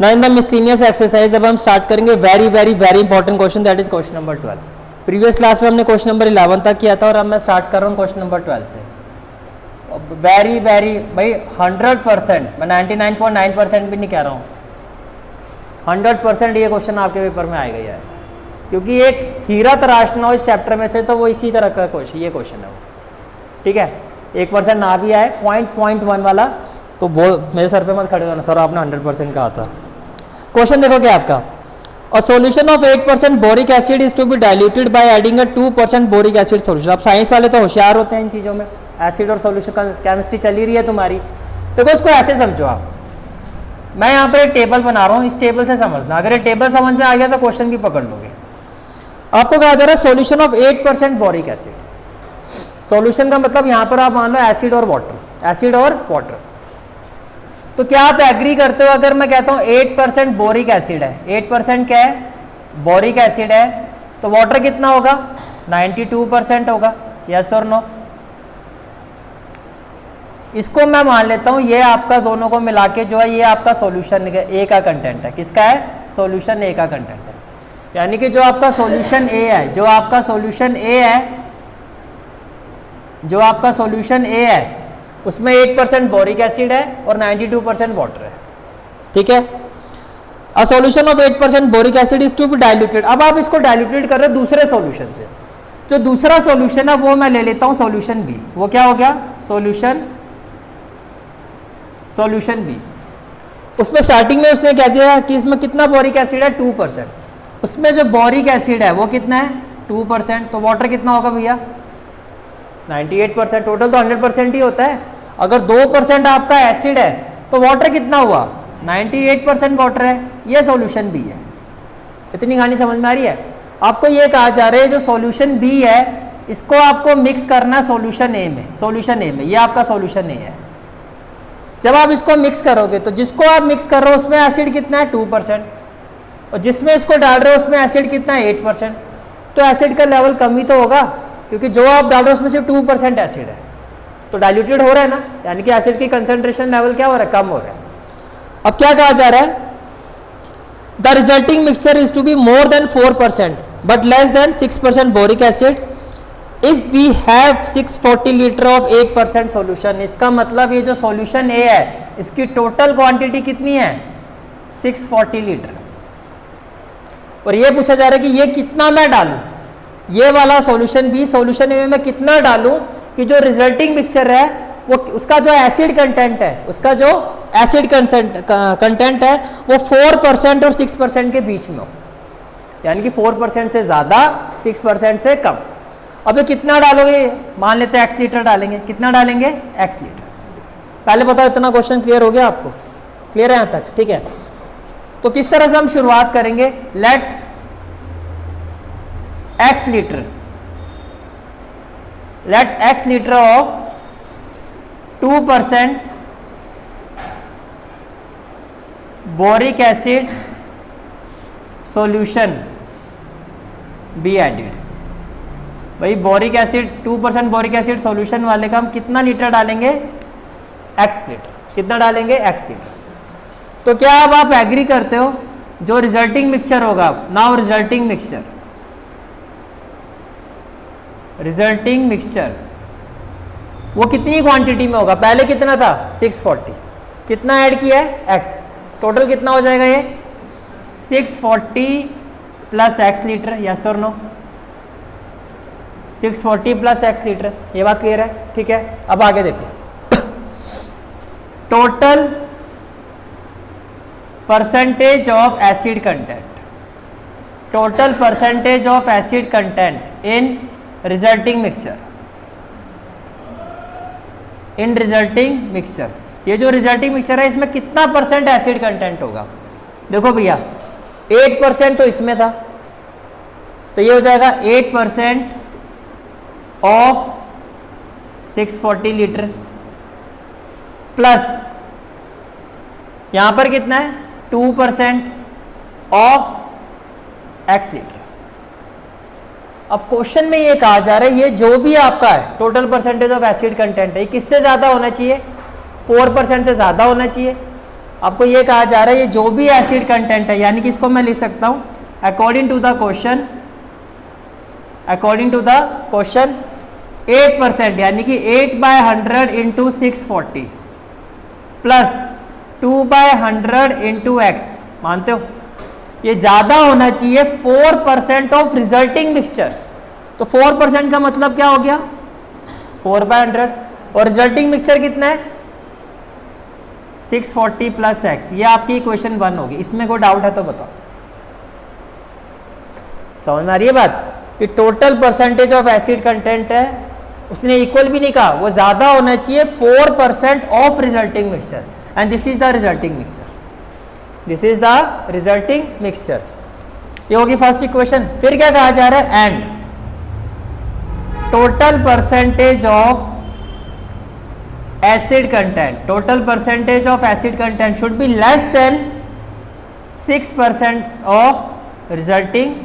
Now in the miscellaneous exercise अब हम start करेंगे very very very important question, that is question number 12। Previous class में हमने question number 11 तक किया था और अब मैं स्टार्ट कर रहा हूँ क्वेश्चन नंबर 12 से। वेरी वेरी भाई 100%, मैं 99.9% भी नहीं कह रहा हूँ, 100% ये क्वेश्चन आपके पेपर में आएगा ही है, क्योंकि एक हीरा तराशना हो इस चैप्टर में से तो वो इसी तरह का क्वेश्चन, ये क्वेश्चन है वो, ठीक है। 1% ना भी आए, 0.1 वाला तो वो मेरे सर पे मत खड़े होना सर आपने 100% कहा था। क्वेश्चन देखो क्या आपका, a solution of 8% boric acid is to be diluted by adding a 2% boric acid solution. अब साइंस वाले तो होशियार होते हैं इन चीज़ों में, एसिड और सॉल्यूशन का केमिस्ट्री चली रही है तुम्हारी। देखो इसको ऐसे समझो आप, मैं यहाँ पर एक टेबल बना रहा हूँ, इस टेबल से समझना, अगर ये टेबल समझ में आ गया तो क्वेश्चन भी पकड़ लोगे। आपको कहा जा रहा है solution of 8% boric acid. Solution का मतलब यहाँ पर आप मान लो एसिड और वाटर, एसिड और वाटर। तो क्या आप एग्री करते हो अगर मैं कहता हूँ 8% बोरिक एसिड है, 8% क्या है, बोरिक एसिड है, तो वाटर कितना होगा, 92% होगा, यस और नो। इसको मैं मान लेता हूँ ये आपका दोनों को मिला के जो है ये आपका सॉल्यूशन ए का कंटेंट है। किसका है, सॉल्यूशन ए का कंटेंट है। यानी कि जो आपका सॉल्यूशन ए है, जो आपका सॉल्यूशन ए है, जो आपका सॉल्यूशन ए है उसमें 8% बोरिक एसिड है और 92% वाटर है, ठीक है। A solution of 8% boric acid is to be diluted. अब आप इसको डाइल्यूटेड कर रहे हो दूसरे सॉल्यूशन से। जो दूसरा सॉल्यूशन है वो मैं ले लेता हूं सॉल्यूशन बी। वो क्या हो गया, सॉल्यूशन बी। उसमें स्टार्टिंग में उसने कह दिया कि इसमें कितना बोरिक एसिड है, 2%। उसमें जो बोरिक एसिड है वो कितना है, 2%। तो वाटर कितना होगा भैया, 98%। टोटल तो 100% ही होता है। अगर 2% आपका एसिड है तो वाटर कितना हुआ, 98% वाटर है। ये सॉल्यूशन बी है। इतनी कहानी समझ में आ रही है। आपको ये कहा जा रहा है जो सॉल्यूशन बी है इसको आपको मिक्स करना सॉल्यूशन ए में, सॉल्यूशन ए में। ये आपका सॉल्यूशन ए है। जब आप इसको मिक्स करोगे तो जिसको आप मिक्स कर रहे हो उसमें एसिड कितना है, 2%, और जिसमें इसको डाल रहे हो उसमें एसिड कितना है, 8%। तो एसिड का लेवल कम ही तो होगा, क्योंकि जो आप डाल रहे हो उसमें सिर्फ 2% एसिड है, तो डाइल्यूटेड हो रहा है ना, यानी कि एसिड की कंसंट्रेशन लेवल क्या हो रहा है, कम हो रहा है। अब क्या कहा जा रहा है, the resulting mixture is to be more than 4% but less than 6% boric acid if we have 640 litre of 8% solution. इसका मतलब ये जो सॉल्यूशन ए है इसकी टोटल क्वांटिटी कितनी है, 640 लीटर। और ये पूछा जा रहा है कि ये कितना मैं डालूं, ये वाला सॉल्यूशन बी, सॉल्यूशन ए में कितना डालूं कि जो रिजल्टिंग मिक्सचर है वो उसका जो एसिड कंटेंट है, उसका जो एसिड कंटेंट है वो 4% और 6% के बीच में हो, यानी कि 4% से ज़्यादा, 6% से कम। अब ये कितना डालोगे, मान लेते हैं x लीटर डालेंगे। कितना डालेंगे, x लीटर। पहले बताओ इतना क्वेश्चन क्लियर हो गया आपको, क्लियर है यहाँ तक, ठीक है। तो किस तरह से हम शुरुआत करेंगे, let x litre, let x litre of 2% boric acid solution be added. भाई boric acid 2% boric acid solution वाले का हम कितना लीटर डालेंगे, x लीटर। कितना डालेंगे, x लीटर। तो क्या अब आप एग्री करते हो जो रिजल्टिंग मिक्सचर होगा, now resulting mixture, resulting mixture वो कितनी क्वांटिटी में होगा, पहले कितना था 640, कितना ऐड किया है x, टोटल कितना हो जाएगा ये 640 प्लस x लीटर, यस और नो, 640 प्लस x लीटर। ये बात क्लियर है, ठीक है। अब आगे देखो, total percentage of acid content, total percentage of acid content in resulting mixture, in resulting mixture. ये जो रिजल्टिंग मिक्सचर है इसमें कितना परसेंट एसिड कंटेंट होगा। देखो भैया 8% तो इसमें था, तो ये हो जाएगा 8% ऑफ 640 लीटर प्लस यहां पर कितना है 2% ऑफ x लीटर। अब क्वेश्चन में ये कहा जा रहा है ये जो भी आपका है total percentage of acid content है, ये किससे ज्यादा होना चाहिए, 4% से ज्यादा होना चाहिए। आपको ये कहा जा रहा है ये जो भी एसिड कंटेंट है, यानी कि इसको मैं लिख सकता हूँ अकॉर्डिंग टू द क्वेश्चन 8%, यानी कि 8/100 इंटू 640 प्लस 2/100 इंटू एक्स, मानते हो ये ज़्यादा होना चाहिए 4% ऑफ रिजल्टिंग मिक्सचर। तो 4% का मतलब क्या हो गया 4/100, और रिजल्टिंग मिक्सचर कितना है 640 प्लस एक्स। ये आपकी इक्वेशन 1 होगी। इसमें कोई डाउट है तो बताओ। समझ में आ रही है बात कि total percentage of acid content है, उसने इक्वल भी नहीं कहा, वो ज्यादा होना चाहिए 4% of resulting mixture, and this is the resulting mixture, this is the resulting mixture. ये होगी फर्स्ट इक्वेशन। फिर क्या कहा जा रहा है, and total percentage of acid content, total percentage of acid content should be less than 6% of resulting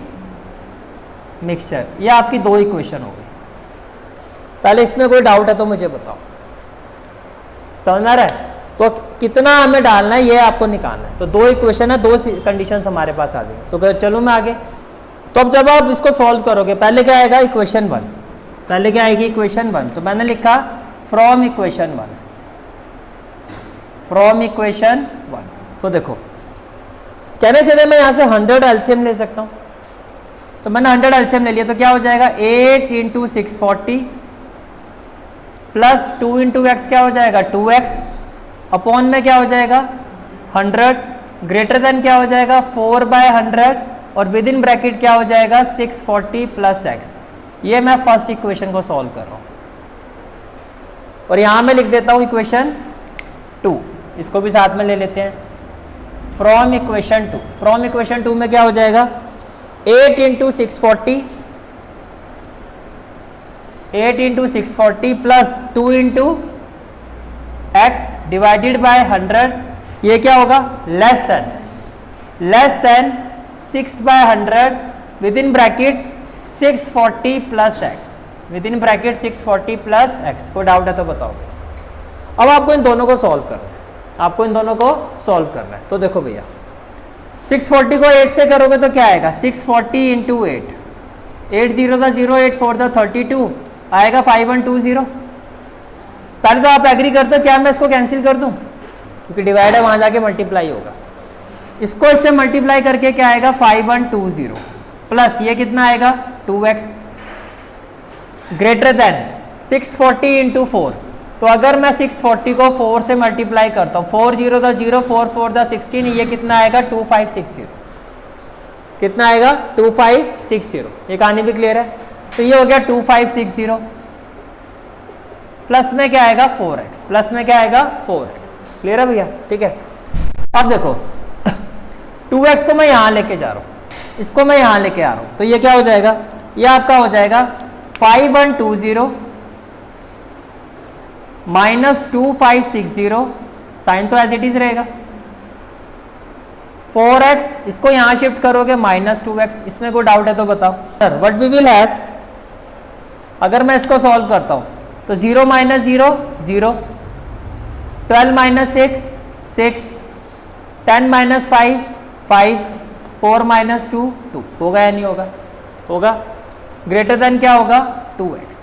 mixture. ये आपकी दो इक्वेशन हो गई। पहले इसमें कोई डाउट है तो मुझे बताओ। समझ आ रहा है? तो कितना हमें डालना है ये आपको निकालना है। तो दो इक्वेशन है, दो कंडीशंस हमारे पास आ जाएंगे। तो चलो मैं आगे। तो अब जब आप इसको सॉल्व करोगे, पहले क्या आएगा इक्वेशन 1, पहले क्या आएगी इक्वेशन 1। तो मैंने लिखा फ्रॉम इक्वेशन 1, फ्रॉम इक्वेशन 1। तो देखो कहने से मैं यहां से 100 एलसीएम ले सकता हूं। तो मैंने 100 एलसीएम ले लिया, तो क्या हो जाएगा 8 इंटू 640 प्लस 2 इंटू एक्स क्या हो जाएगा 2x, अपॉन में क्या हो जाएगा 100, ग्रेटर देन क्या हो जाएगा 4/100, और विद इन ब्रैकेट क्या हो जाएगा 640 प्लस एक्स। ये मैं फर्स्ट इक्वेशन को सॉल्व कर रहा हूं, और यहां मैं लिख देता हूं इक्वेशन 2, इसको भी साथ में ले लेते हैं। फ्रॉम इक्वेशन 2, फ्रॉम इक्वेशन 2 में क्या हो जाएगा 8 into 640, 8 into 640 plus 2 into x divided by 100, ये क्या होगा less than 6/100 with in bracket 640 plus x, with in bracket 640 plus x. कोई डाउट है तो बताओगे। अब आपको इन दोनों को सॉल्व करना है, आपको इन दोनों को सॉल्व करना है। तो देखो भैया 640 को 8 से करोगे तो क्या आएगा 640 इंटू 8, 8 0 था 0, 8 4 था 32, आएगा 5120। पहले तो आप एग्री करते हो क्या मैं इसको कैंसिल कर दूं, क्योंकि डिवाइड है वहां जाके मल्टीप्लाई होगा। इसको इससे मल्टीप्लाई करके क्या आएगा 5120 प्लस ये कितना आएगा 2x, ग्रेटर देन 640 इंटू 4। तो अगर मैं 640 को 4 से मल्टीप्लाई करता हूँ, 4 0 था 0, 4 4 था 16, ये कितना आएगा 2560, कितना आएगा 2560। ये कहानी भी क्लियर है। तो ये हो गया 2560 प्लस में क्या आएगा 4x, प्लस में क्या आएगा 4x। क्लियर है भैया? ठीक है। अब देखो 2x को मैं यहां लेके जा रहा हूं, इसको मैं यहां लेके आ रहा हूं, तो ये क्या हो जाएगा, ये आपका हो जाएगा 5120 माइनस 2560, साइन तो एज इट इज रहेगा, 4x, इसको यहां शिफ्ट करोगे माइनस 2x। इसमें कोई डाउट है तो बताओ। Sir what we will have, अगर मैं इसको सॉल्व करता हूं तो 0 माइनस 0 0, 12 माइनस 6 6, 10 माइनस 5 5, 4 माइनस 2 2, होगा या नहीं होगा? होगा। ग्रेटर देन क्या होगा 2x।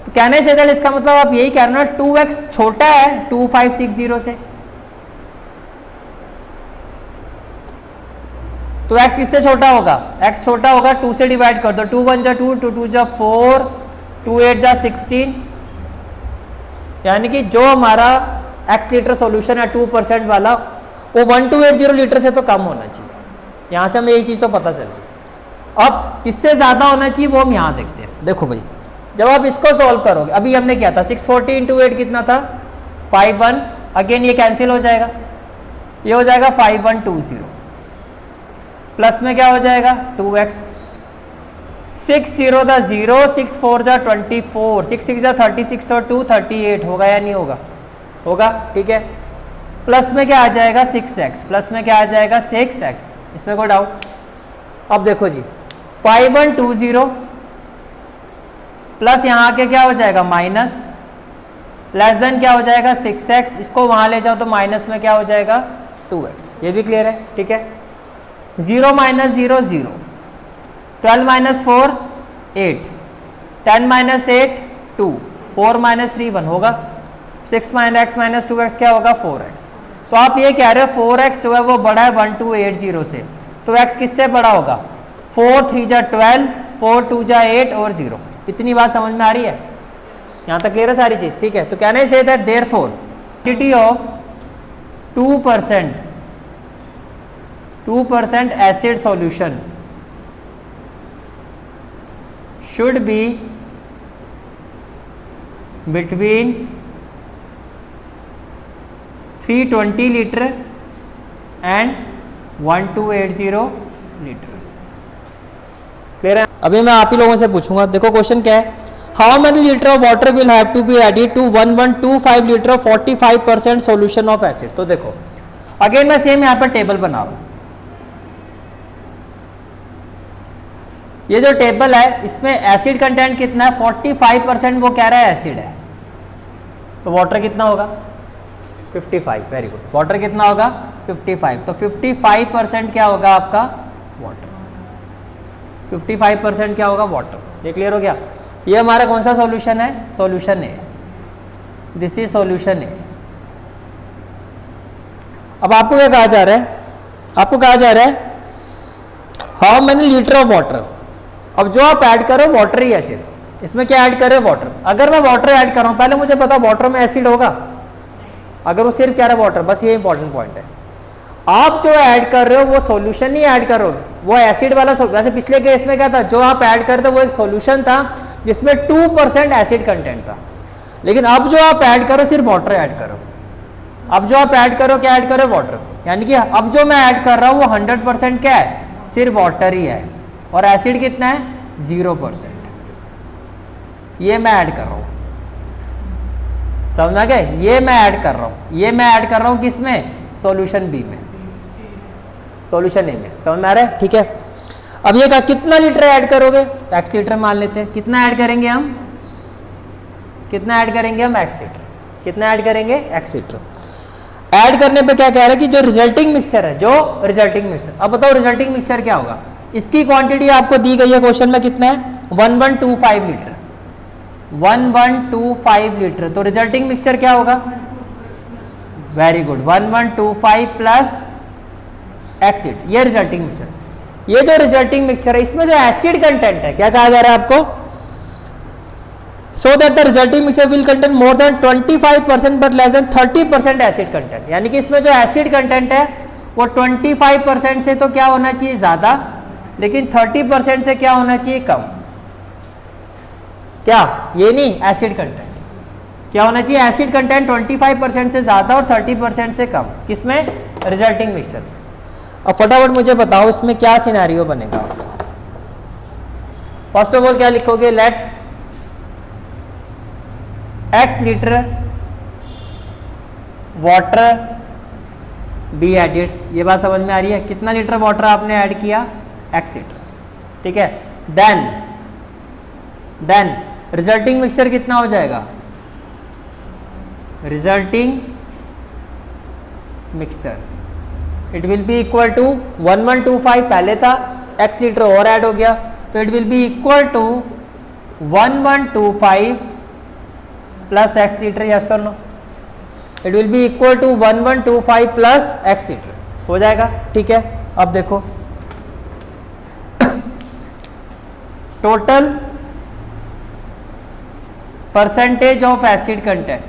तो कहने से दल इसका मतलब आप यही कह रहे हो ना 2x छोटा है 2560 से। तो x किससे छोटा होगा, x छोटा होगा 2 से डिवाइड कर दो, 2 1 जा 2, 2 2 जा 4, 2 8 जा 16, यानी कि जो हमारा x लीटर सॉल्यूशन है 2% वाला वो 1280 लीटर से तो कम होना चाहिए। यहां से हमें यही चीज तो पता चली। अब किससे ज्यादा होना चाहिए वो हम यहां देखते हैं। देखो भाई जब आप इसको सॉल्व करोगे, अभी हमने क्या था 640 इंटू 8 कितना था 51, अगेन ये कैंसिल हो जाएगा, ये हो जाएगा 5120 प्लस में क्या हो जाएगा 2x, 6 0 था 0, 6 4 जा 24, 6 6 जा 36 और 2 38, होगा या नहीं होगा? होगा। ठीक है। प्लस में क्या आ जाएगा 6x, प्लस में क्या आ जाएगा 6x। इसमें कोई डाउट? अब देखो जी 5120 प्लस यहाँ आके क्या हो जाएगा माइनस लेस देन क्या हो जाएगा 6x, इसको वहां ले जाओ तो माइनस में क्या हो जाएगा 2x। ये भी क्लियर है, ठीक है। 0 माइनस 0 0, 12 माइनस 4 8, 10 माइनस 8 2, 4 माइनस 3 1 होगा, 6 माइनस x माइनस 2x क्या होगा 4x। तो आप ये कह रहे हो 4x जो है वो बड़ा है 1280 से, तो x किससे बड़ा होगा, 4 3 जा 12, 4 2 जा 8 और 0। इतनी बात समझ में आ रही है, यहाँ तक क्लियर है सारी चीज, ठीक है। तो can I say that therefore quantity of 2% acid solution should be between 320 liter and 1280 litre. Clear है। अभी मैं आप ही लोगों से पूछूंगा, देखो क्वेश्चन क्या है, how many litre of water will have to be added to 1125 litre of 45% solution of acid. तो देखो अगेन मैं सेम यहाँ पर टेबल बना रहा हूं, ये जो टेबल है इसमें एसिड कंटेंट कितना है 45%, वो कह रहा है एसिड है, तो वाटर कितना होगा 55। वेरी गुड, वाटर कितना होगा 55, तो 55% क्या होगा आपका वाटर, 55% क्या होगा वाटर। ये क्लियर हो गया। ये हमारा कौन सा सॉल्यूशन है, solution A, this is solution A. अब आपको क्या कहा जा रहा है, आपको कहा जा रहा है how many litre of water. अब जो आप ऐड करो वाटर ही है, सिर्फ इसमें क्या ऐड कर रहे हो वाटर। अगर मैं वाटर ऐड कर रहा हूं, पहले मुझे पता वाटर में एसिड होगा, अगर वो सिर्फ कह रहा है वाटर, बस ये इंपॉर्टेंट पॉइंट है। आप जो ऐड कर रहे हो वो सॉल्यूशन नहीं ऐड कर रहे हो, वो एसिड वाला। वैसे पिछले केस में क्या था, जो आप ऐड करते वो एक सॉल्यूशन था जिसमें 2% एसिड कंटेंट था, लेकिन अब जो आप ऐड करो सिर्फ वाटर ऐड करो। अब जो आप ऐड करो क्या ऐड करो वाटर, यानी कि अब जो मैं ऐड कर रहा हूं वो 100% क्या है, सिर्फ वाटर ही है, और एसिड कितना है 0%। ये मैं ऐड कर रहा हूं, समझा गए, ये मैं ऐड कर रहा हूं, ये मैं ऐड कर रहा हूं किसमें, सॉल्यूशन बी में, सॉल्यूशन ए में, समझ में आ रहा है, ठीक है। अब ये कितना लीटर ऐड करोगे, तो x लीटर मान लेते हैं। कितना ऐड करेंगे हम, कितना ऐड करेंगे हम x लीटर, कितना ऐड करेंगे x लीटर। ऐड करने पे क्या कह रहा है कि जो रिजल्टिंग मिक्सचर है, जो रिजल्टिंग मिक्सचर, अब बताओ रिजल्टिंग मिक्सचर क्या होगा। इसकी क्वांटिटी आपको दी गई है क्वेश्चन में, कितना है 1125 लीटर, 1125 लीटर। तो रिजल्टिंग मिक्सचर क्या होगा, वेरी गुड, 1125 प्लस x लीटर, ये रिजल्टिंग मिक्सचर। ये जो रिजल्टिंग मिक्सचर है इसमें जो एसिड कंटेंट है, क्या कहा जा रहा है आपको, so that the resulting mixture will contain more than 25% but less then 30% acid content. यानी कि इसमें जो एसिड कंटेंट है वो 25% से तो क्या होना चाहिए ज्यादा, लेकिन 30% से क्या होना चाहिए कम। क्या, ये नहीं, एसिड कंटेंट क्या होना चाहिए, एसिड कंटेंट 25% से ज्यादा और 30% से कम, किसमें, रिजल्टिंग मिक्सचर। अब फटाफट मुझे बताओ इसमें क्या सिनेरियो बनेगा आपका। फर्स्ट ऑफ ऑल क्या लिखोगे, let x litre water be added. ये बात समझ में आ रही है, कितना लीटर वाटर आपने ऐड किया, x लीटर, ठीक है। देन रिजल्टिंग मिक्सचर कितना हो जाएगा, resulting mixture it will be equal to 1125 पहले था, x लीटर और ऐड हो गया, तो it will be equal to 1125 प्लस x लीटर, यस और no, it will be equal to 1125 प्लस x लीटर हो जाएगा, ठीक है। अब देखो total percentage of acid content,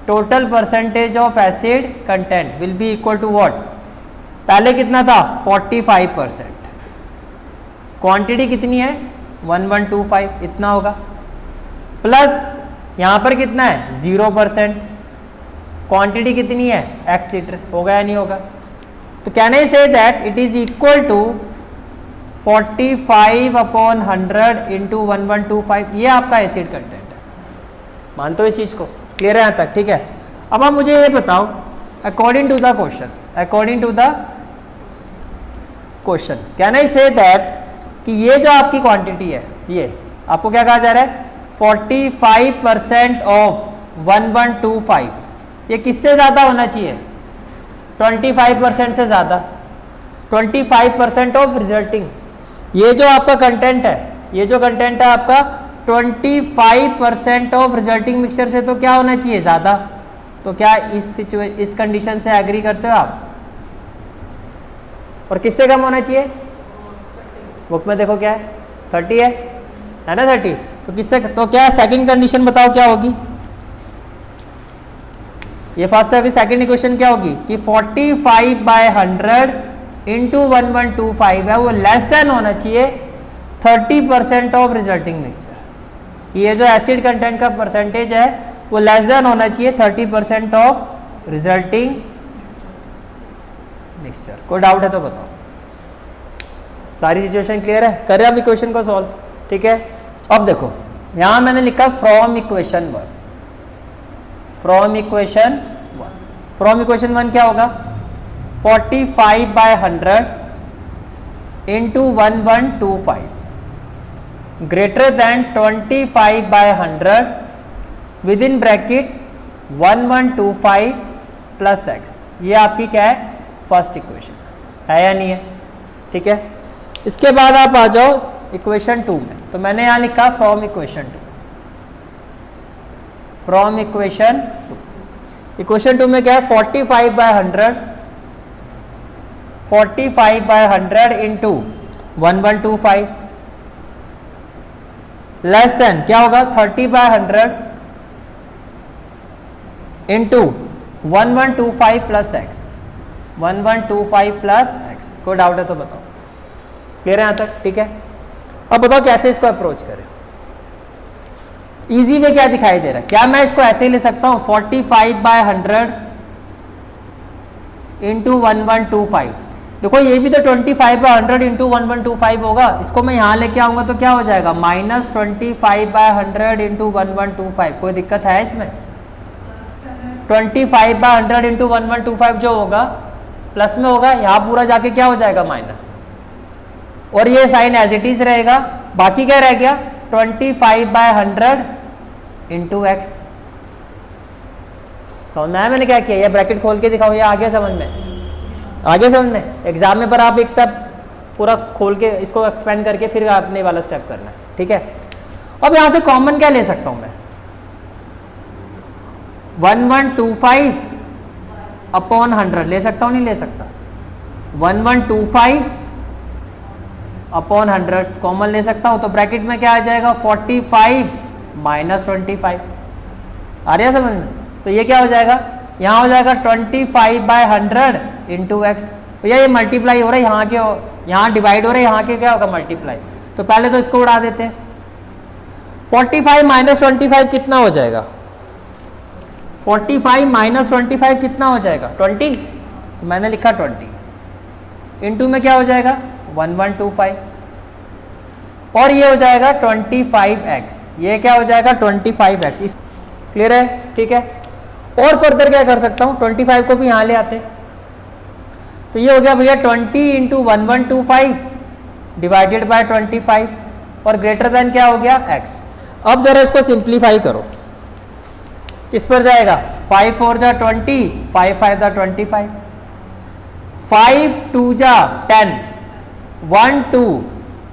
total percentage of acid content will be equal to what, पहले कितना था 45%, क्वांटिटी कितनी है 1125 इतना होगा, प्लस यहां पर कितना है 0%, क्वांटिटी कितनी है x लीटर, होगा या नहीं होगा। तो can I say that it is equal to 45/100 into 1125, ये आपका एसिड कंटेंट है, मानते हो इस चीज को, क्लियर है यहां तक, ठीक है। अब आप मुझे ये बताओ according to the question, according to the question can I say that कि ये जो आपकी क्वांटिटी है, ये आपको क्या कहा जा रहा है 45% ऑफ 1125, ये किससे ज़्यादा होना चाहिए? 25% से ज़्यादा, 25% ऑफ रिजल्टिंग। ये जो आपका कंटेंट है, ये जो कंटेंट है आपका 25% ऑफ रिजल्टिंग मिक्सचर से तो क्या होना चाहिए? ज़्यादा। तो क्या इस कंडीशन से एग्री करते हो आप? और किससे कम होना चाहिए? बुक में देखो क्या है, 30 है ना 30। तो किससे, तो क्या सेकंड कंडीशन बताओ क्या होगी? ये फर्स्ट है कि सेकंड इक्वेशन क्या होगी कि 45/100 इंटू 1125 है, वो लेस देन होना चाहिए 30% ऑफ रिजल्टिंग मिक्सचर। ये जो एसिड कंटेंट का परसेंटेज है वो लेस देन होना चाहिए 30% ऑफ रिजल्टिंग मिक्सचर। कोई डाउट है तो बताओ। सारी सिचुएशन क्लियर है? करें अब इक्वेशन को सॉल्व, ठीक है। अब देखो यहां मैंने लिखा from equation 1, from equation 1, from equation 1 क्या होगा? 45/100 into 1125 greater than 25/100 with in bracket 1125 plus x. ये आपकी क्या है? फर्स्ट इक्वेशन है या नहीं है? ठीक है। इसके बाद आप आ जाओ इक्वेशन 2 में। तो मैंने यहां लिखा from equation 2, from equation 2। Equation 2 में क्या है? 45/100 इंटू 1125 लेस देन क्या होगा? 30/100 into 1125 plus x, 1125 plus x. कोई डाउट है तो बताओ। क्लियर है यहां तक? ठीक है। अब बताओ कैसे इसको अप्रोच करें। इजी वे क्या दिखाई दे रहा है? क्या मैं इसको ऐसे ही ले सकता हूं 45/100 इंटू 1125। देखो ये भी तो 25/100 इंटू 1125 होगा। इसको मैं यहां लेके आऊंगा तो क्या हो जाएगा? Minus 25/100 into 1125। कोई दिक्कत है इसमें? 25/100 इंटू 1125 जो होगा प्लस में होगा, यहां पूरा जाके क्या हो जाएगा? माइनस। और ये साइन एज इट इज रहेगा। बाकी क्या रह गया? 25/100 इंटू एक्स। समझ में आया मैंने क्या किया? ये ब्रैकेट खोल के दिखाओ, ये आगे समझ में, आगे समझ में। एग्जाम में पर आप एक स्टेप पूरा खोल के इसको एक्सपेंड करके फिर आपने वाला स्टेप करना है, ठीक है। अब यहां से कॉमन क्या ले सकता हूं मैं? 1125 अपॉन 100 ले सकता हूं, नहीं ले सकता? 1125 अपॉन 100 कॉमन ले सकता हूं। तो ब्रैकेट में क्या आ जाएगा? 45 माइनस 25। आ रहा है समझ में? तो ये क्या हो जाएगा? यहाँ हो जाएगा 25/100 इंटू एक्स। भैया ये मल्टीप्लाई हो रहा है, यहाँ के यहाँ डिवाइड हो रहा है, यहाँ के क्या होगा? मल्टीप्लाई। तो पहले तो इसको उड़ा देते हैं। 45 माइनस 25 कितना हो जाएगा? 45 माइनस 25 कितना हो जाएगा? 20। तो मैंने लिखा 20 इंटू में क्या हो जाएगा? 1125 और ये हो जाएगा 25x। ये क्या हो जाएगा? 25x। क्लियर है? ठीक है। और फर्दर क्या कर सकता हूं? 25 को भी यहां ले आते, तो ये हो गया भैया 20 इंटू 1125 डिवाइडेड बाय 25 और ग्रेटर देन क्या हो गया? x। अब जरा इसको सिंप्लीफाई करो। किस पर जाएगा? 5 4 जा 20, 5 5 जा 25, 5 2 जा 10, 1 2,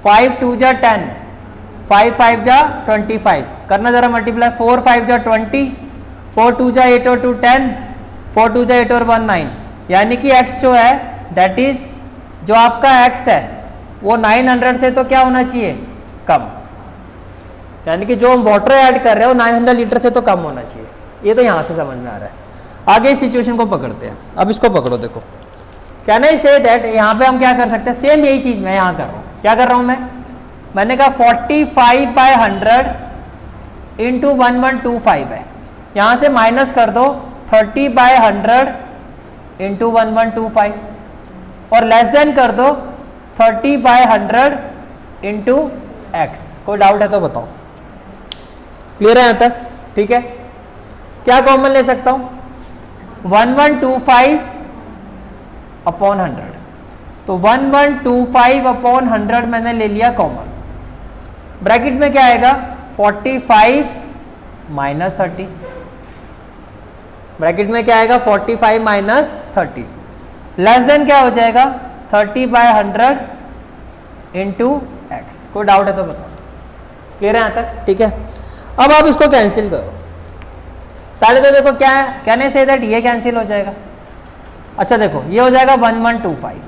5 2 जा 10, 5 5 जा 25। करना जरा मल्टीप्लाई। 4 5 जा 20, 4 2 जा 8 और 2 10, 4 2 जा 8 और 1 9। यानी कि x जो है दैट इज जो आपका x है वो 900 से तो क्या होना चाहिए? कम। यानी कि जो हम वाटर ऐड कर रहे हैं वो 900 लीटर से तो कम होना चाहिए। ये तो यहां से समझ में आ रहा है। आगे इस सिचुएशन को पकड़ते हैं। अब इसको पकड़ो, देखो कैन आई से दैट, यहाँ पे हम क्या कर सकते हैं? सेम यही चीज मैं यहाँ कर रहा हूँ। क्या कर रहा हूँ मैंने कहा 45/100 इंटू 1125 है, यहाँ से माइनस कर दो 30/100 इंटू 1125 और लेस देन कर दो 30/100 इंटू एक्स। कोई डाउट है तो बताओ। क्लियर है यहाँ तक? ठीक है। क्या कॉमन ले सकता हूं? 1125 अपॉन 100। तो 1125 अपॉन 100 मैंने ले लिया कॉमन। ब्रैकेट में क्या आएगा? 45 माइनस 30। ब्रैकेट में क्या आएगा 45 माइनस 30 लेस देन क्या हो जाएगा 30/100 इंटू एक्स। कोई डाउट है तो बताओ, क्लियर है यहाँ तक? ठीक है, अब आप इसको कैंसिल करो। पहले तो देखो क्या है, कहने से दैट ये कैंसिल हो जाएगा। अच्छा देखो ये हो जाएगा 1125,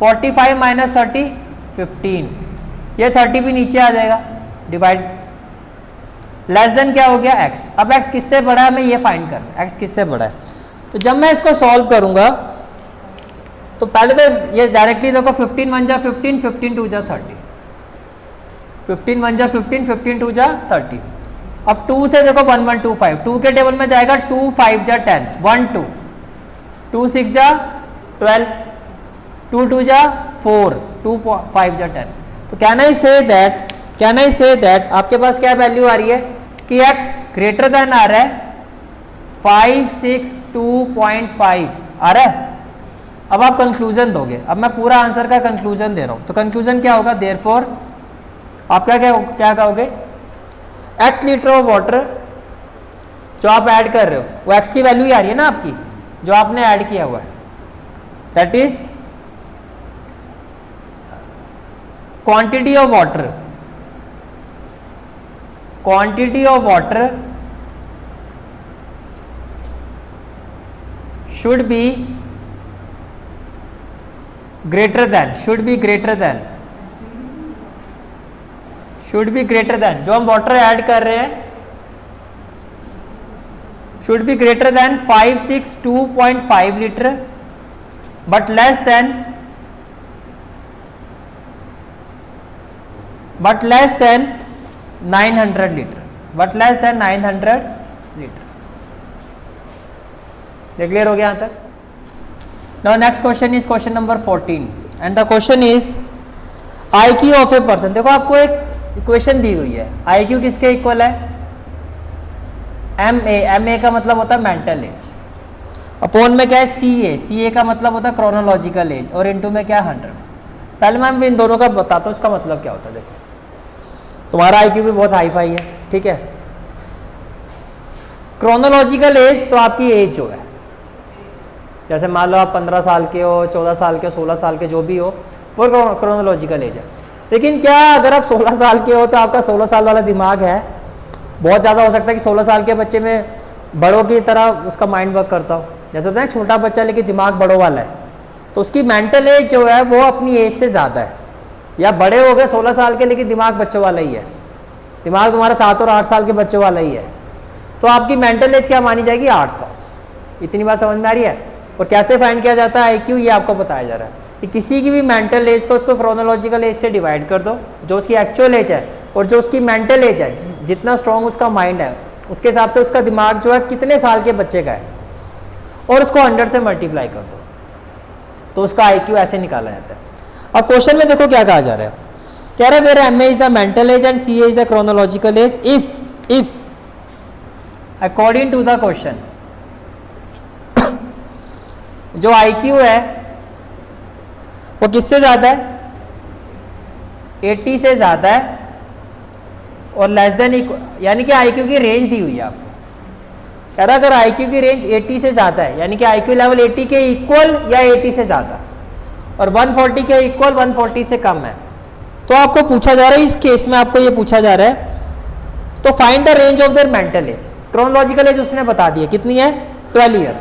45 माइनस 30 15, ये 30 भी नीचे आ जाएगा, डिवाइड लेस देन क्या हो गया x। अब x किससे बड़ा है, मैं ये फाइंड करना, x किससे बड़ा है। तो जब मैं इसको सॉल्व करूंगा तो पहले तो ये डायरेक्टली देखो 15 1 जा 15, 15 2 जा 30, 15 1 जा 15, 15 2 जा 30। अब 2 से देखो 1125, 2 के टेबल में जाएगा 2 5 जा 10, 1 2, 2 6 जा 12, 2 2 जा 4, 2 5 जा 10। तो कैन आई से दैट आपके पास क्या वैल्यू आ रही है कि x ग्रेटर देन आ रहा है 562.5 आ रहा है। अब आप कंक्लूजन दोगे, अब मैं पूरा आंसर का कंक्लूजन दे रहा हूं, तो कंक्लूजन क्या होगा, देयरफॉर आप क्या कहोगे, x लीटर ऑफ वाटर जो आप ऐड कर रहे हो वो x की वैल्यू ही आ रही है ना आपकी, जो आपने ऐड किया हुआ है, that is quantity of water should be greater than जो हम वाटर ऐड कर रहे हैं should be greater than 562.5 litre but less than 900 litre, ये क्लियर हो गया यहाँ तक? Now next question is question number 14 and the question is IQ of a person. देखो आपको एक इक्वेशन दी हुई है, IQ किसके इक्वल है, MA का मतलब होता है मेंटल एज, अपॉन में क्या है CA का मतलब होता है क्रोनोलॉजिकल एज, और इनटू में क्या 100। पहले मैं इन दोनों का बताता हूँ उसका मतलब क्या होता है। देखो तुम्हारा IQ भी बहुत हाई फाई है, ठीक है। क्रोनोलॉजिकल एज तो आपकी एज जो है, जैसे मान लो आप 15 साल के हो, 14 साल के हो, 16 साल के जो भी हो, वो क्रोनोलॉजिकल एज है। लेकिन क्या अगर आप 16 साल के हो तो आपका 16 साल वाला दिमाग है, बहुत ज़्यादा हो सकता है कि 16 साल के बच्चे में बड़ों की तरह उसका माइंड वर्क करता हो। जैसे होता है छोटा बच्चा लेकिन दिमाग बड़ों वाला है, तो उसकी मेंटल एज जो है वो अपनी एज से ज़्यादा है। या बड़े हो गए 16 साल के लेकिन दिमाग बच्चों वाला ही है, दिमाग तुम्हारा 7 और 8 साल के बच्चों वाला ही है, तो आपकी मेंटल एज क्या मानी जाएगी, 8 साल। इतनी बात समझ में आ रही है? और कैसे फाइंड किया जाता है IQ, ये आपको बताया जा रहा है कि किसी की भी मेंटल एज को उसको क्रोनोलॉजिकल एज से डिवाइड कर दो, जो उसकी एक्चुअल एज है और जो उसकी मेंटल एज है, जितना स्ट्रॉन्ग उसका माइंड है उसके हिसाब से उसका दिमाग जो है कितने साल के बच्चे का है, और उसको 100 से मल्टीप्लाई कर दो, तो उसका IQ ऐसे निकाला जाता है। अब क्वेश्चन में देखो क्या कहा जा रहा है, कह रहा है where MA is the mental age and CA is the chronological age if according to the question जो IQ है वो किससे ज़्यादा है, 80 से ज़्यादा है, और लेस देन यानी कि IQ की रेंज दी हुई है आपको। कह रहा अगर IQ की रेंज 80 से ज़्यादा है, यानी कि IQ लेवल 80 के इक्वल या 80 से ज़्यादा, और 140 के इक्वल 140 से कम है, तो आपको पूछा जा रहा है, इस केस में आपको ये पूछा जा रहा है, तो find the range of their mental as. Chronological age उसने बता दी है, कितनी है, 12 ईयर।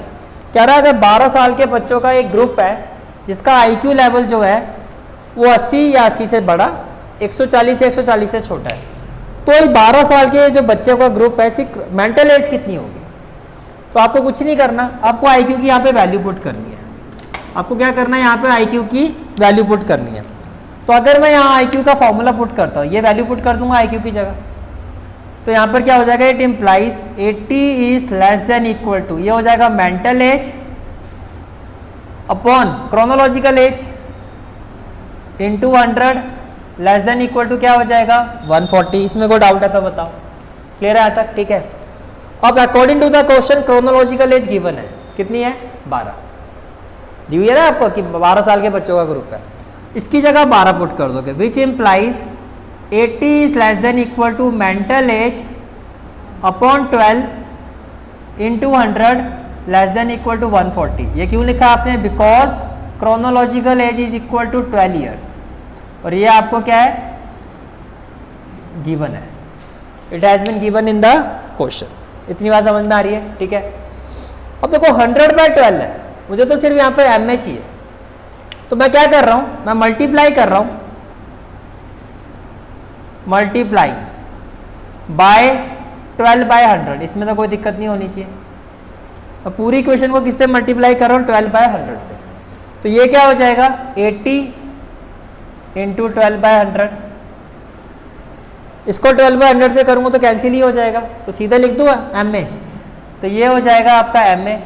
कह रहा है अगर 12 साल के बच्चों का एक ग्रुप है जिसका IQ लेवल जो है वो 80 या 80 से बड़ा, 140 या 140 से छोटा है, तो ये 12 साल के जो बच्चों का ग्रुप है इसकी मेंटल एज कितनी होगी। तो आपको कुछ नहीं करना, आपको IQ की यहाँ पे वैल्यू पुट करनी है। आपको क्या करना है, यहाँ पे IQ की वैल्यू पुट करनी है। तो अगर मैं यहाँ IQ का फॉर्मूला पुट करता हूँ, ये वैल्यू पुट कर दूंगा IQ की जगह, तो यहाँ पर क्या हो जाएगा, it implies 80 is less than equal to, ये हो जाएगा mental age upon chronological age into 100 less than equal to क्या हो जाएगा 140। इसमें कोई डाउट है तो बताओ, क्लियर है यहाँ तक? ठीक है। अब according to the question chronological age given है, कितनी है, 12 दी हुई है ना आपको कि 12 साल के बच्चों का ग्रुप है, इसकी जगह 12 पुट कर दोगे, which implies 80 is less than equal to mental age upon 12 into 100 less than equal to 140। ये क्यों लिखा आपने? Because chronological age is equal to 12 years, और ये आपको क्या है? गिवन है, it has been given in the question. इतनी बात समझ में आ रही है? ठीक है। अब देखो 100/12 है, मुझे तो सिर्फ यहाँ पे एम एच चाहिए, तो मैं क्या कर रहा हूँ? मैं मल्टीप्लाई कर रहा हूँ, मल्टीप्लाई बाय 12/100। इसमें तो कोई दिक्कत नहीं होनी चाहिए। अब पूरी इक्वेशन को किससे मल्टीप्लाई कर रहा हूँ? 12/100 से। तो ये क्या हो जाएगा? 80 इंटू 12/100। इसको 12/100 से करूँगा तो कैंसिल ही हो जाएगा, तो सीधा लिख दूँ एम ए। तो ये हो जाएगा आपका एम ए,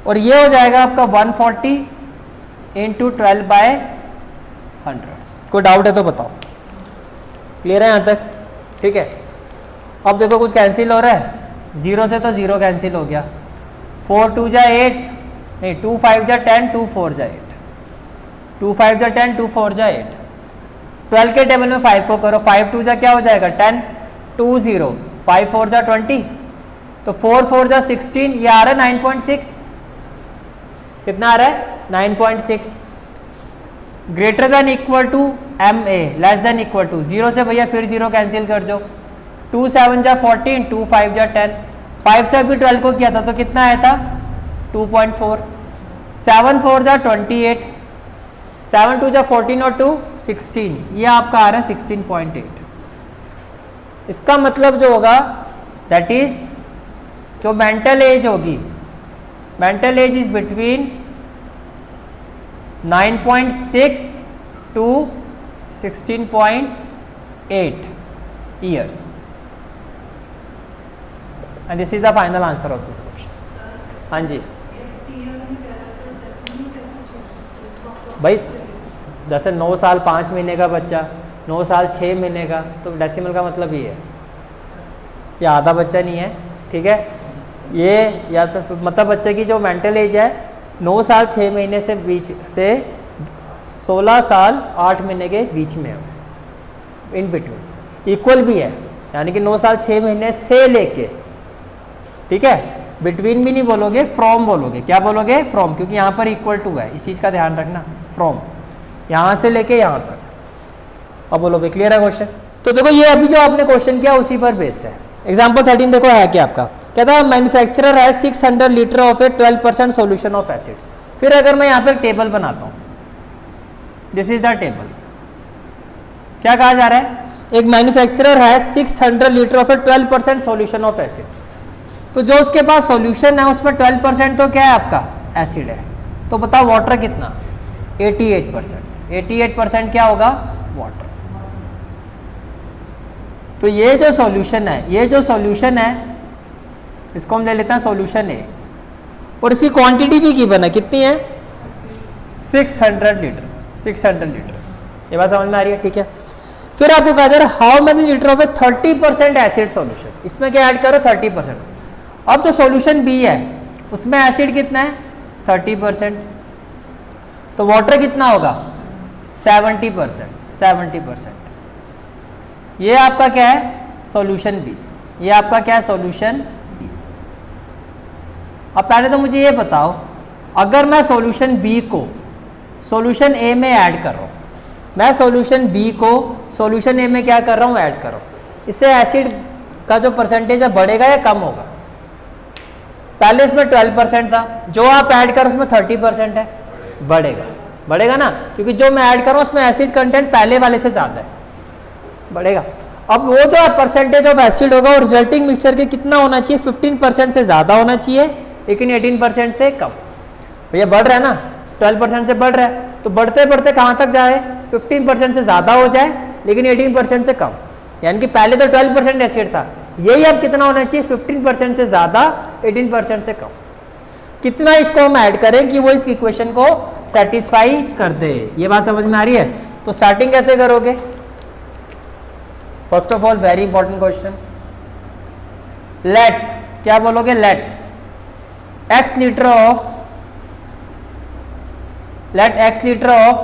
और ये हो जाएगा आपका 140 इंटू 12/100। कोई डाउट है तो बताओ। क्लियर है यहाँ तक? ठीक है। अब देखो कुछ कैंसिल हो रहा है, 0 से तो 0 कैंसिल हो गया, 4 2 जा 8, नहीं 2 5 जा 10, 2 4 जा 8, 2 5 जा 10, 2 4 जा 8। 12 के टेबल में 5 को करो, 5 2 जा क्या हो जाएगा? 10, 2 0, 5 4 जा 20, तो 4 4 जा 16, ये आ रहा है 9.6। कितना आ रहा है? 9.6। Greater than equal to M A, less than equal to 0 से भैया फिर 0 कैंसिल कर दो, 2 7 जा 14, 2 5 जा 10, 5 से अभी 12 को किया था तो कितना आया था? 2.4, 7 4 जा 28, 7 2 जा 14 और 2 16, ये आपका आ रहा है 16.8। इसका मतलब जो होगा दैट इज जो मेंटल एज होगी, mental as is between 9.6 to 16.8 years, and this is the final answer of this question. हाँ जी भाई, जैसे 9 साल 5 महीने का बच्चा, 9 साल 6 महीने का, तो डेसिमल का मतलब ये है कि आधा बच्चा नहीं है। ठीक है, ये या तो मतलब बच्चे की जो मेंटल एज है 9 साल 6 महीने से बीच से 16 साल 8 महीने के बीच में है, इन बिटवीन इक्वल भी है, यानी कि 9 साल 6 महीने से लेके, ठीक है, बिटवीन भी नहीं बोलोगे, फ्रॉम बोलोगे। क्या बोलोगे? फ्रॉम, क्योंकि यहाँ पर इक्वल टू है, इस चीज़ का ध्यान रखना। फ्रॉम यहाँ से लेके यहाँ तक। अब बोलो भाई क्लियर है क्वेश्चन? तो देखो ये अभी जो आपने क्वेश्चन किया उसी पर बेस्ड है। एग्जाम्पल 13 देखो है क्या आपका? कहता है मैन्युफैक्चरर है 600 litre of A 12% solution of acid. फिर अगर मैं यहाँ पर टेबल बनाता हूँ, दिस इज द टेबल। क्या कहा जा रहा है? एक मैन्युफैक्चरर है 600 litre of A 12% solution of acid. तो जो उसके पास सॉल्यूशन है उसमें 12% तो क्या है आपका? एसिड है। तो बताओ वाटर कितना? 88%। 88% क्या होगा? वाटर। तो ये जो सॉल्यूशन है, ये जो सॉल्यूशन है इसको हम ले लेते हैं सॉल्यूशन ए, और इसकी क्वांटिटी भी गिवन है, कितनी है? 600 लीटर। 600 लीटर, ये बात समझ में आ रही है? ठीक है। फिर आपको कहा जा रहा है how many litre of A 30% acid solution. इसमें क्या ऐड करो? 30%। अब जो सॉल्यूशन बी है उसमें एसिड कितना है? 30%। तो वाटर कितना होगा? 70%। 70%। ये आपका क्या है? Solution B. ये आपका क्या है? Solution B. अब पहले तो मुझे ये बताओ, अगर मैं सॉल्यूशन बी को सॉल्यूशन ए में ऐड कर रहा हूँ, मैं सॉल्यूशन बी को सॉल्यूशन ए में क्या कर रहा हूँ? ऐड कर रहा हूँ, इससे एसिड का जो परसेंटेज है बढ़ेगा या कम होगा? पहले इसमें 12% था, जो आप ऐड करो उसमें 30% है, बढ़ेगा। बढ़ेगा ना, क्योंकि जो मैं ऐड कर रहा हूँ उसमें एसिड कंटेंट पहले वाले से ज़्यादा है, बढ़ेगा। अब वो जो परसेंटेज ऑफ एसिड होगा और रिजल्टिंग मिक्सचर के कितना होना चाहिए? 15% से ज़्यादा होना चाहिए, लेकिन 18% से कम। भैया बढ़ रहा है ना, 12% से बढ़ रहा है, तो बढ़ते बढ़ते कहाँ तक जाए? 15% से ज़्यादा हो जाए, लेकिन 18% से कम। यानी कि पहले तो 12% एसिड था, यही अब कितना होना चाहिए? 15% से ज़्यादा, 18% से कम। कितना इसको हम ऐड करें कि वो इस इक्वेशन को सेटिस्फाई कर दे? ये बात समझ में आ रही है? तो स्टार्टिंग कैसे करोगे? First of all very important question, let, क्या बोलोगे? Let x litre of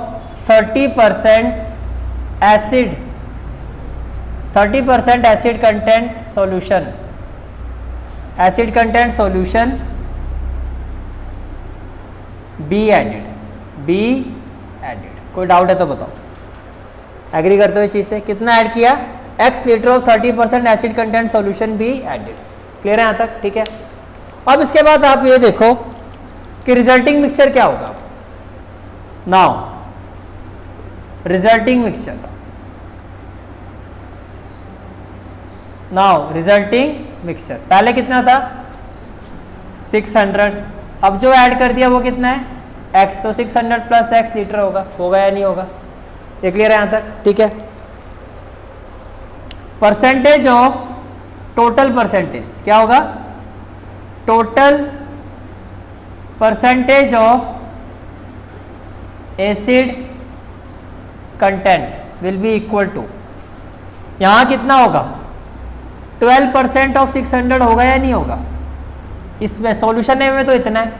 30% acid, 30% acid content solution acid content solution be added. कोई डाउट है तो बताओ, एग्री करते हो इस चीज से? कितना ऐड किया? x litre of 30% acid content solution be added. Clear है यहाँ तक? ठीक है। अब इसके बाद आप ये देखो कि रिजल्टिंग मिक्सचर क्या होगा। Now resulting mixture, now resulting mixture पहले कितना था? 600। अब जो ऐड कर दिया वो कितना है? x, तो 600 प्लस x लीटर होगा या नहीं होगा? ये क्लियर है यहाँ तक? ठीक है। परसेंटेज ऑफ टोटल परसेंटेज क्या होगा? Total percentage of acid content will be equal to, यहां कितना होगा? 12% ऑफ 600 होगा या नहीं होगा? इसमें सॉल्यूशन में तो इतना है,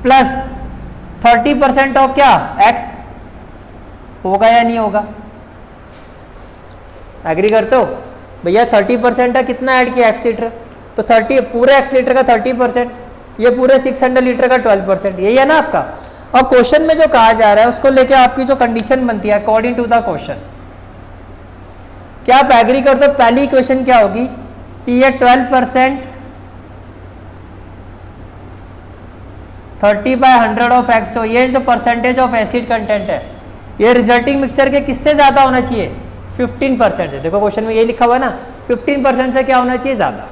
प्लस 30% ऑफ क्या? x होगा या नहीं होगा? एग्री करते हो भैया? 30% है, कितना ऐड किया? x लीटर, तो 30 पूरे x लीटर का 30%, ये पूरे 600 लीटर का 12%, यही है ना आपका। अब क्वेश्चन में जो कहा जा रहा है उसको लेके आपकी जो कंडीशन बनती है अकॉर्डिंग टू द क्वेश्चन, क्या आप एग्री करते हो? पहली इक्वेशन क्या होगी कि ये 12% 30/100 ऑफ x हो, ये जो परसेंटेज ऑफ एसिड कंटेंट है ये रिजल्टिंग मिक्सचर के किससे ज्यादा होना चाहिए? 15% से। देखो क्वेश्चन में ये लिखा हुआ है ना, 15% से क्या होना चाहिए? ज्यादा।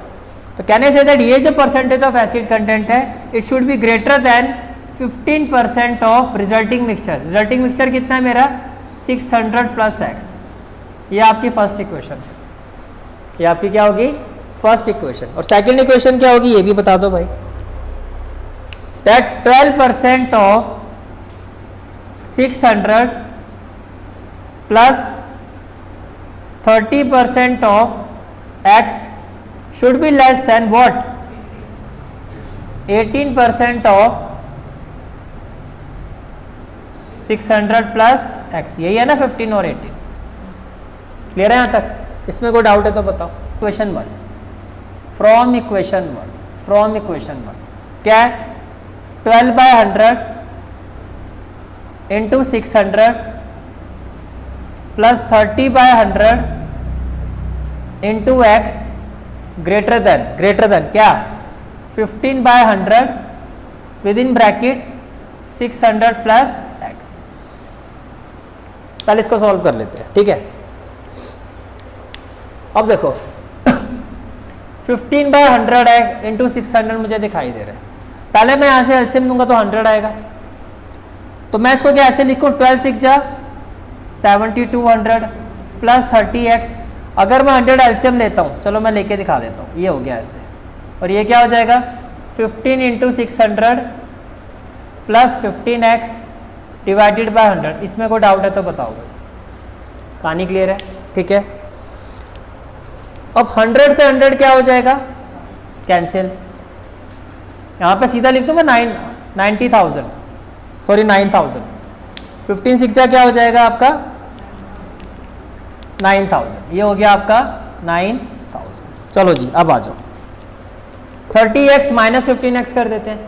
तो कहने से दैट ये जो परसेंटेज ऑफ एसिड कंटेंट है it should be greater then 15% of resulting mixture. Resulting mixture कितना है मेरा? 600 प्लस x। ये आपकी फर्स्ट इक्वेशन है, ये आपकी क्या होगी? First equation. और सेकंड इक्वेशन क्या होगी ये भी बता दो भाई। That 12% of 600 plus 30% of x should be less than what? 18% of 600 plus x। यही है ना 15 और 18? क्लियर है यहाँ तक? इसमें कोई डाउट है तो बताओ। इक्वेशन 1 फ्रॉम इक्वेशन 1 क्या है? 12/100 into 600 plus 30/100 into x greater than क्या? 15/100 with in bracket 600 plus x। पहले इसको सॉल्व कर लेते हैं, ठीक है। अब देखो 15/100 है इंटू 600 मुझे दिखाई दे रहा है। पहले मैं यहां से एलसीएम लूंगा तो 100 आएगा, तो मैं इसको क्या ऐसे लिखूं? 12 6 जा 7200 प्लस 30x। अगर मैं 100 एलसीएम लेता हूं, चलो मैं लेके दिखा देता हूं। ये हो गया ऐसे, और ये क्या हो जाएगा? 15 into 600 plus 15x divided by 100। इसमें कोई डाउट है तो बताओ, कहानी क्लियर है? ठीक है। अब 100 से 100 क्या हो जाएगा? कैंसिल। यहाँ पे सीधा लिख दूँ मैं 90,000, सॉरी 9,000। 15 6 क्या हो जाएगा आपका? 9,000। ये हो गया आपका 9,000। चलो जी अब आ जाओ, 30x माइनस 15x कर देते हैं,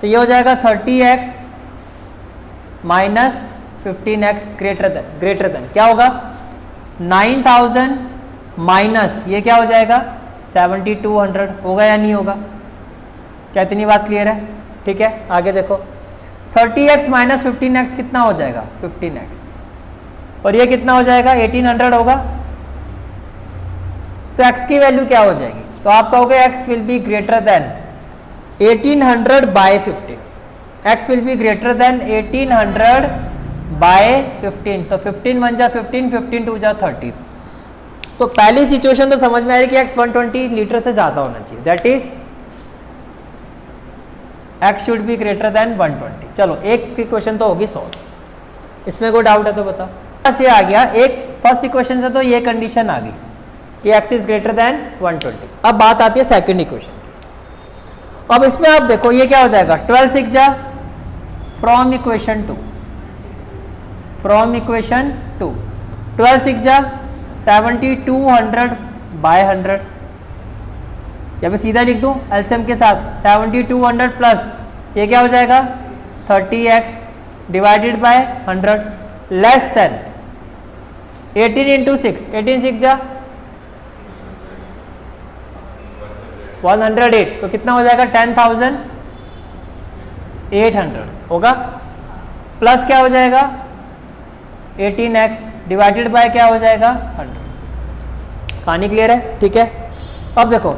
तो ये हो जाएगा 30x minus 15x greater than क्या होगा? 9,000 माइनस ये क्या हो जाएगा? 7200 होगा या नहीं होगा? क्या इतनी बात क्लियर है? ठीक है, आगे देखो 30x माइनस 15x कितना हो जाएगा? 15x। और ये कितना हो जाएगा? 1800 होगा। तो x की वैल्यू क्या हो जाएगी? तो आप कहोगे x will be greater than 1800 by 15। x will be greater than 1800 by 15। तो 15 1 जा 15, 15 2 जा 30। तो पहली सिचुएशन तो समझ में आ रही कि x 120 लीटर से ज्यादा होना चाहिए, that is x should be greater then 120। चलो एक इक्वेशन तो होगी सॉल्व, इसमें कोई डाउट है तो बताओ। से आ गया एक फर्स्ट इक्वेशन से, तो ये कंडीशन आ गई कि x इज ग्रेटर देन 120। अब बात आती है सेकंड इक्वेशन। अब इसमें आप देखो ये क्या हो जाएगा? 12 6 जा फ्रॉम इक्वेशन 2 12 6 जा 7200 बाय 100। या फिर सीधा लिख दूँ एलसीएम के साथ 7200 प्लस ये क्या हो जाएगा 30x divided by 100 less then 18 into 6 18 6 जा 108 तो कितना हो जाएगा 10,800 होगा प्लस क्या हो जाएगा 18x डिवाइडेड बाय क्या हो जाएगा 100। कहानी क्लियर है? ठीक है। अब देखो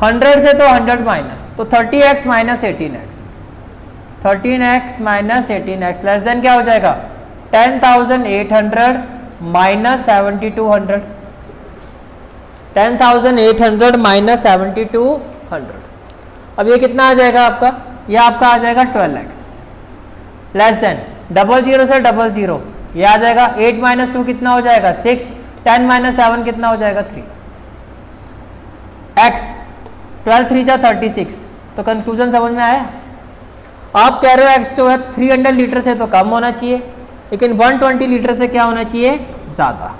100 से तो 100 माइनस तो 30x minus 18x 13x minus 18x less than क्या हो जाएगा 10,800 माइनस 7,200 10,800 माइनस 7,200 अब ये कितना आ जाएगा आपका ये आपका आ जाएगा 12x लेस देन 00 से 00 ये आ जाएगा 8 माइनस 2 कितना हो जाएगा 6 10 माइनस 7 कितना हो जाएगा 3 x 12 3 जा 36 तो कंक्लूजन समझ में आया। आप कह रहे हो x जो है 300 लीटर से तो कम होना चाहिए लेकिन 120 लीटर से क्या होना चाहिए ज़्यादा।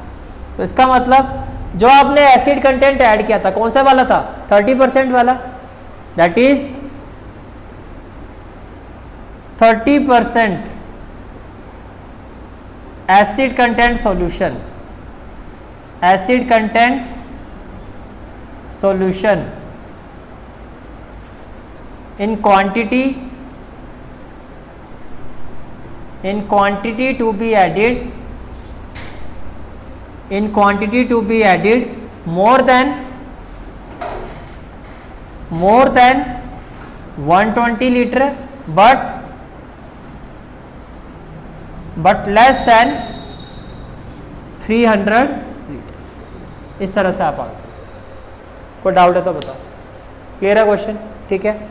तो इसका मतलब जो आपने एसिड कंटेंट ऐड किया था कौन सा वाला था 30% वाला that is 30% acid content solution in quantity to be added more than 120 liter but less than 300 litre. इस तरह से आप आंसर। कोई डाउट है तो बताओ। क्लियर है क्वेश्चन? ठीक है।